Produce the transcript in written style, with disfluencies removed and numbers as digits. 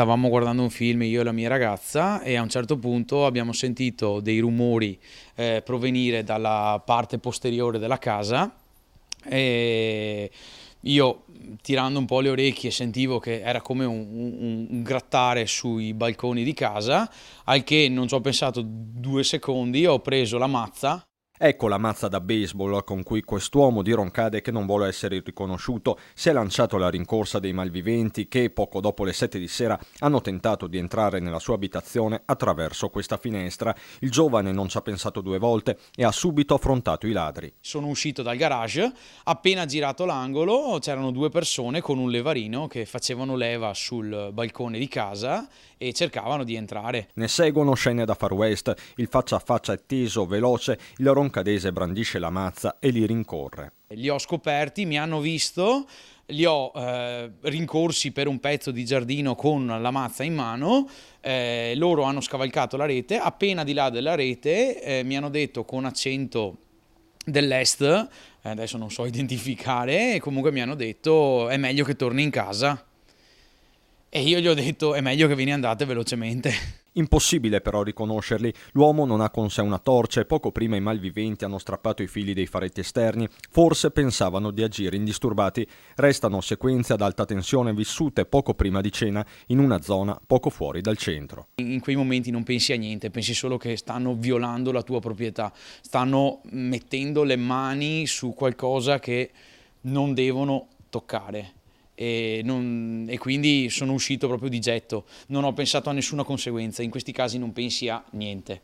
stavamo guardando un film io e la mia ragazza e a un certo punto abbiamo sentito dei rumori provenire dalla parte posteriore della casa e io tirando un po' le orecchie sentivo che era come un grattare sui balconi di casa, al che non ci ho pensato 2 secondi, ho preso la mazza. Ecco la mazza da baseball con cui quest'uomo di Roncade, che non vuole essere riconosciuto, si è lanciato alla rincorsa dei malviventi che, poco dopo le 7 di sera, hanno tentato di entrare nella sua abitazione attraverso questa finestra. Il giovane non ci ha pensato 2 volte e ha subito affrontato i ladri. Sono uscito dal garage, appena girato l'angolo c'erano 2 persone con un levarino che facevano leva sul balcone di casa e cercavano di entrare. Ne seguono scene da Far West, il faccia a faccia è teso, veloce, il roncadese brandisce la mazza e li rincorre. Li ho scoperti, mi hanno visto, li ho rincorsi per un pezzo di giardino con la mazza in mano, loro hanno scavalcato la rete, appena di là della rete mi hanno detto con accento dell'est, adesso non so identificare, e comunque mi hanno detto è meglio che torni in casa. E io gli ho detto è meglio che ve ne andate velocemente. Impossibile però riconoscerli, l'uomo non ha con sé una torcia e poco prima i malviventi hanno strappato i fili dei faretti esterni, forse pensavano di agire indisturbati. Restano sequenze ad alta tensione vissute poco prima di cena in una zona poco fuori dal centro. In quei momenti non pensi a niente, pensi solo che stanno violando la tua proprietà, stanno mettendo le mani su qualcosa che non devono toccare. E quindi sono uscito proprio di getto, non ho pensato a nessuna conseguenza, in questi casi non pensi a niente.